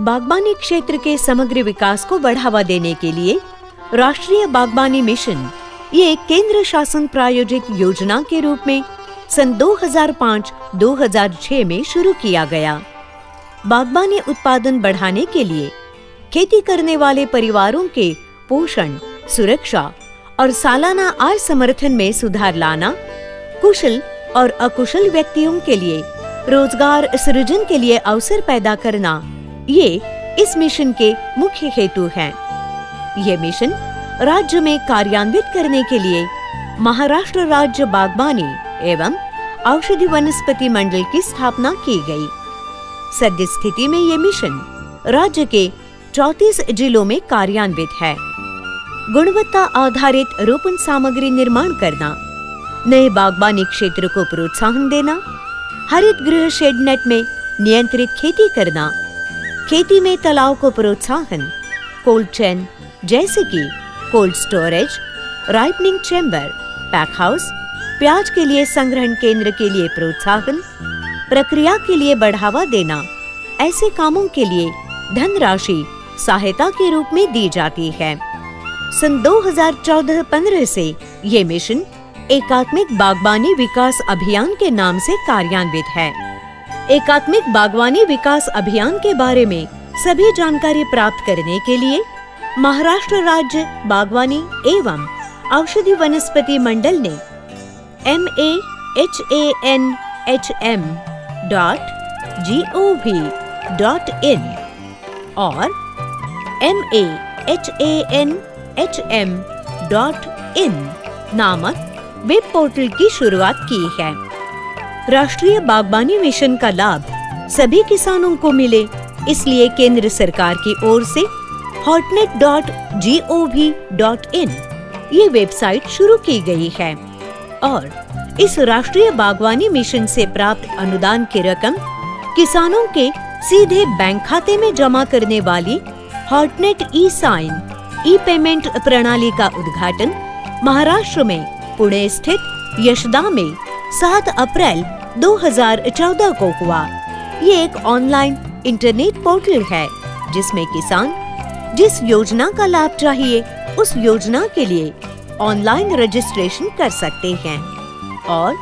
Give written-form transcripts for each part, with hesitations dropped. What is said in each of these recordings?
बागबानी क्षेत्र के समग्र विकास को बढ़ावा देने के लिए राष्ट्रीय बागबानी मिशन ये केंद्र शासन प्रायोजित योजना के रूप में सन 2005-2006 में शुरू किया गया। बागबानी उत्पादन बढ़ाने के लिए खेती करने वाले परिवारों के पोषण, सुरक्षा और सालाना आय समर्थन में सुधार लाना, कुशल और अकुशल व्यक्तियों के लिए रोजगार सृजन के लिए अवसर पैदा करना, ये इस मिशन के मुख्य हेतु हैं। ये मिशन राज्य में कार्यान्वित करने के लिए महाराष्ट्र राज्य बागबानी एवं औषधि वनस्पति मंडल की स्थापना की गई। सद्य स्थिति में ये मिशन राज्य के 34 जिलों में कार्यान्वित है। गुणवत्ता आधारित रोपण सामग्री निर्माण करना, नए बागबानी क्षेत्र को प्रोत्साहन देना, हरित गृह शेड नेट में नियंत्रित खेती करना, खेती में तालाव को प्रोत्साहन, कोल्ड चेन जैसे कि cold storage, ripening chamber, pack house, प्याज के लिए संग्रहण केंद्र के लिए प्रोत्साहन, प्रक्रिया के लिए बढ़ावा देना, ऐसे कामों के लिए धनराशि सहायता के रूप में दी जाती है। सन 2014-15 से ये मिशन एकात्मिक बागबानी विकास अभियान के नाम से कार्यान्वित है। एकात्मिक बागवानी विकास अभियान के बारे में सभी जानकारी प्राप्त करने के लिए महाराष्ट्र राज्य बागवानी एवं औषधि वनस्पति मंडल ने mahanhm.gov.in और mahanhm.in नामक वेब पोर्टल की शुरुआत की है। राष्ट्रीय बागबानी मिशन का लाभ सभी किसानों को मिले, इसलिए केंद्र सरकार की ओर से hotnet.gov.in ये वेबसाइट शुरू की गई है और इस राष्ट्रीय बागवानी मिशन से प्राप्त अनुदान की रकम किसानों के सीधे बैंक खाते में जमा करने वाली हॉटनेट ई-साइन ई-पेमेंट प्रणाली का उद्घाटन महाराष्ट्र में पुणे स्थित यशदा में 7 अप्रैल 2014 को हुआ। ये एक ऑनलाइन इंटरनेट पोर्टल है जिसमें किसान जिस योजना का लाभ चाहिए उस योजना के लिए ऑनलाइन रजिस्ट्रेशन कर सकते हैं और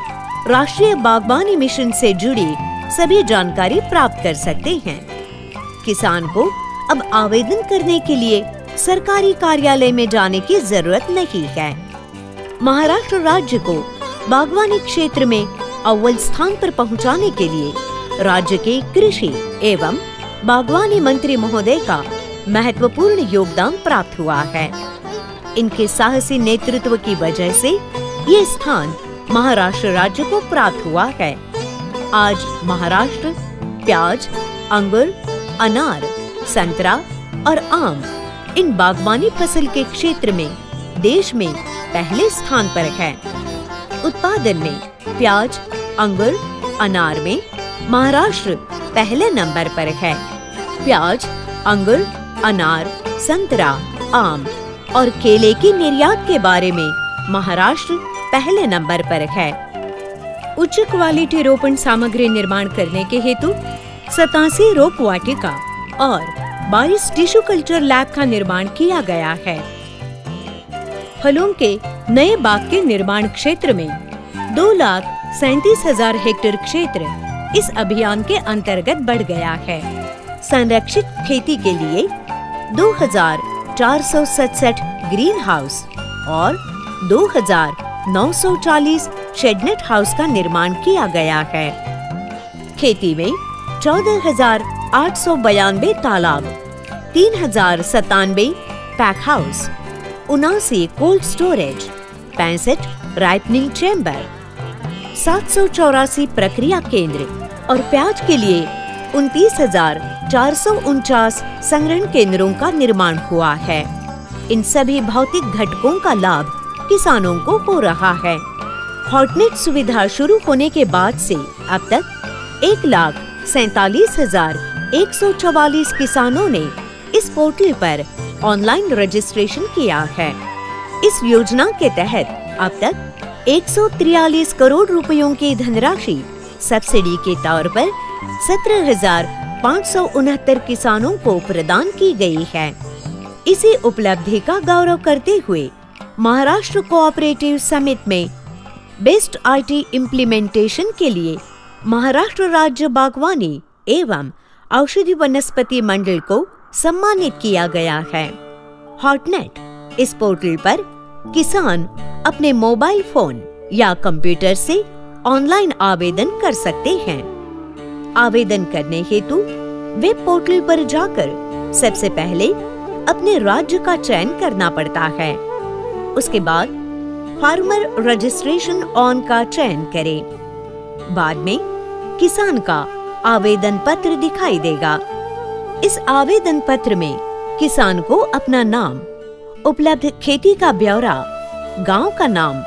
राष्ट्रीय बागबानी मिशन से जुड़ी सभी जानकारी प्राप्त कर सकते हैं। किसान को अब आवेदन करने के लिए सरकारी कार्यालय में जाने की जरूरत नहीं है। महाराष्ट्र राज्य को बागवानी क्षेत्र में अव्वल स्थान पर पहुंचाने के लिए राज्य के कृषि एवं बागवानी मंत्री महोदय का महत्वपूर्ण योगदान प्राप्त हुआ है। इनके साहसी नेतृत्व की वजह से ये स्थान महाराष्ट्र राज्य को प्राप्त हुआ है। आज महाराष्ट्र प्याज, अंगूर, अनार, संतरा और आम इन बागबानी फसल के क्षेत्र में देश में पहले स्थान पर है। उत्पादन में प्याज, अंगूर, अनार में महाराष्ट्र पहले नंबर पर है। प्याज, अंगूर, अनार, संतरा, आम और केले की निर्यात के बारे में महाराष्ट्र पहले नंबर पर है। उच्च क्वालिटी रोपण सामग्री निर्माण करने के हेतु 87 रोप वाटिका और 22 टिश्यू कल्चर लैब का निर्माण किया गया है। फलों के नए बाग के निर्माण क्षेत्र में 2,37,000 हेक्टेयर क्षेत्र इस अभियान के अंतर्गत बढ़ गया है। संरक्षित खेती के लिए 2,467 ग्रीन हाउस और 2,940 शेडनेट हाउस का निर्माण किया गया है। खेती में 14,892 तालाब, 3,097 pack house, 79 cold storage, 65 ripening chamber, 784 प्रक्रिया केंद्र और प्याज के लिए 29,449 संग्रहण केंद्रों का निर्माण हुआ है। इन सभी भौतिक घटकों का लाभ किसानों को हो रहा है। हॉटनेट सुविधा शुरू होने के बाद से अब तक 1,47,144 किसानों ने इस पोर्टल पर ऑनलाइन रजिस्ट्रेशन किया है। इस योजना के तहत अब तक 143 करोड़ रुपयों की धनराशि सब्सिडी के तौर पर 17,000 569 किसानों को प्रदान की गई है। इसी उपलब्धि का गौरव करते हुए महाराष्ट्र कोऑपरेटिव समिट में बेस्ट आईटी इम्प्लीमेंटेशन के लिए महाराष्ट्र राज्य बागवानी एवं औषधि वनस्पति मंडल को सम्मानित किया गया है। हॉटनेट इस पोर्टल पर किसान अपने मोबाइल फोन या कंप्यूटर से ऑनलाइन आवेदन कर सकते हैं। आवेदन करने हेतु वेब पोर्टल पर जाकर सबसे पहले अपने राज्य का चयन करना पड़ता है। उसके बाद फार्मर रजिस्ट्रेशन ऑन का चयन करें। बाद में किसान का आवेदन पत्र दिखाई देगा। इस आवेदन पत्र में किसान को अपना नाम, उपलब्ध खेती का ब्यौरा, गांव का नाम,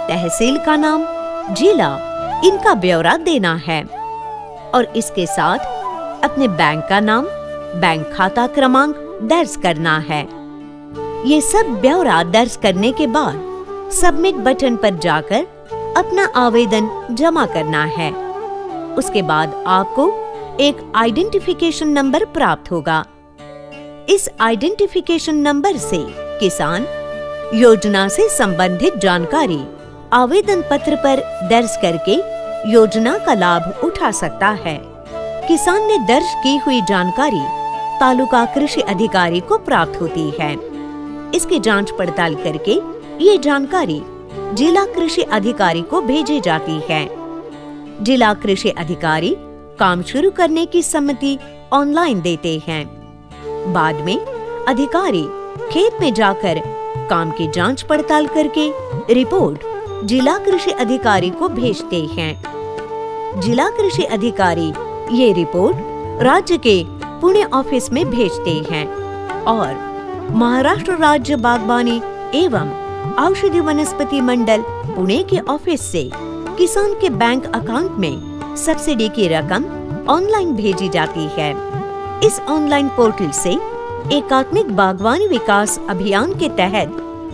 तहसील का नाम, जिला, इनका ब्यौरा देना है और इसके साथ अपने बैंक का नाम, बैंक खाता क्रमांक दर्ज करना है। ये सब ब्यौरा दर्ज करने के बाद सबमिट बटन पर जाकर अपना आवेदन जमा करना है। उसके बाद आपको एक आइडेंटिफिकेशन नंबर प्राप्त होगा। इस आइडेंटिफिकेशन नंबर से किसान योजना से संबंधित जानकारी आवेदन पत्र पर दर्ज करके योजना का लाभ उठा सकता है। किसान ने दर्ज की हुई जानकारी तालुका कृषि अधिकारी को प्राप्त होती है। इसकी जांच पड़ताल करके ये जानकारी जिला कृषि अधिकारी को भेजी जाती है। जिला कृषि अधिकारी काम शुरू करने की सम्मति ऑनलाइन देते हैं। बाद में अधिकारी खेत में जाकर काम की जांच पड़ताल करके रिपोर्ट जिला कृषि अधिकारी को भेजते हैं। जिला कृषि अधिकारी ये रिपोर्ट राज्य के पुणे ऑफिस में भेजते हैं और महाराष्ट्र राज्य बागवानी एवं औषधि वनस्पति मंडल पुणे के ऑफिस से किसान के बैंक अकाउंट में सब्सिडी की रकम ऑनलाइन भेजी जाती है। इस ऑनलाइन पोर्टल से एकात्मिक बागवानी विकास अभियान के तहत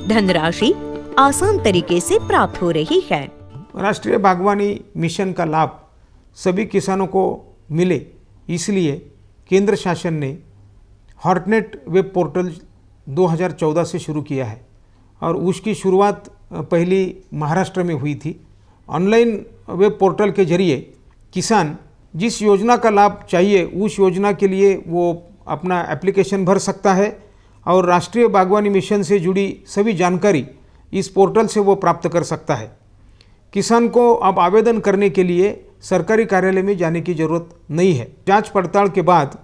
धनराशि आसान तरीके से प्राप्त हो रही है। राष्ट्रीय बागवानी मिशन का लाभ सभी किसानों को मिले, इसलिए केंद्र शासन ने हॉटनेट वेब पोर्टल 2014 से शुरू किया है और उसकी शुरुआत पहली महाराष्ट्र में हुई थी। ऑनलाइन वेब पोर्टल के जरिए किसान जिस योजना का लाभ चाहिए उस योजना के लिए वो अपना एप्लीकेशन भर सकता है और राष्ट्रीय बागवानी मिशन से जुड़ी सभी जानकारी इस पोर्टल से वो प्राप्त कर सकता है। किसान को अब आवेदन करने के लिए सरकारी कार्यालय में जाने की ज़रूरत नहीं है। जांच पड़ताल के बाद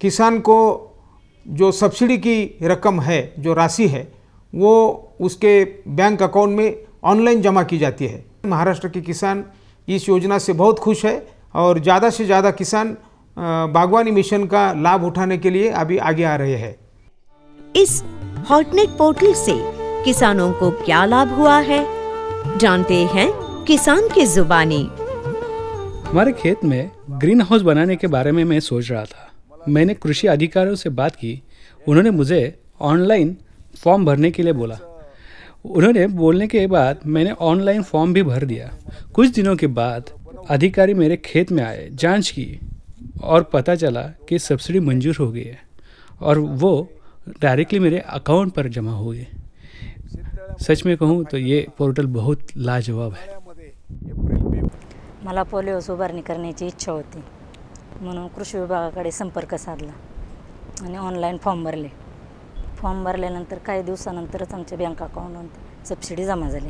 किसान को जो सब्सिडी की रकम है, जो राशि है, वो उसके बैंक अकाउंट में ऑनलाइन जमा की जाती है। महाराष्ट्र के किसान इस योजना से बहुत खुश है और ज़्यादा से ज़्यादा किसान बागवानी मिशन का लाभ उठाने के लिए अभी आगे आ रहे हैं। इस हॉटनेट पोर्टल से किसानों को क्या लाभ हुआ है, जानते हैं किसान की जुबानी। हमारे खेत में ग्रीन हाउस बनाने के बारे में मैं सोच रहा था। मैंने कृषि अधिकारियों से बात की। उन्होंने मुझे ऑनलाइन फॉर्म भरने के लिए बोला। उन्होंने बोलने के बाद मैंने ऑनलाइन फॉर्म भी भर दिया। कुछ दिनों के बाद अधिकारी मेरे खेत में आए, जांच की और पता चला कि सब्सिडी मंजूर हो गई है और वो डायरेक्टली मेरे अकाउंट पर जमा हो गए। सच में कहूँ तो ये पोर्टल बहुत लाजवाब है। मला पोलिओ सुधारणी करण्याची इच्छा होती म्हणून कृषी विभागाकडे संपर्क साधला आणि ऑनलाईन फॉर्म भरले। फॉर्म भरल्यानंतर काही दिवसानंतरच आमच्या बँक अकाउंटवर सबसिडी जमा झाली।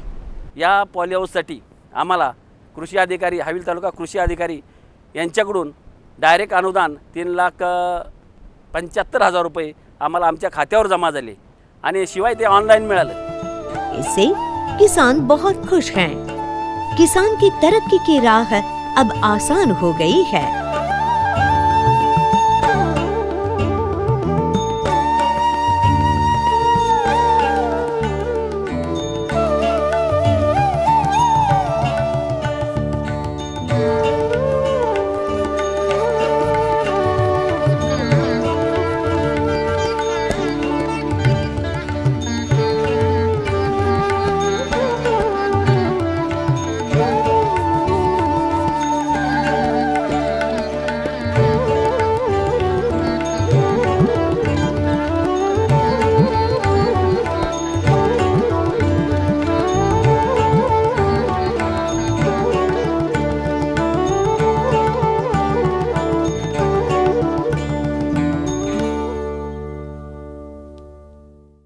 या पॉलिओसाठी आम्हाला कृषी अधिकारी, हवेली तालुका कृषी अधिकारी यांच्याकडून डायरेक्ट अनुदान 3,75,000 रुपये आम्हाला आमच्या खात्यावर जमा झाले आणि शिवाय ते ऑनलाइन मिळालं। इससे किसान बहुत खुश हैं। किसान की तरक्की की राह अब आसान हो गई है।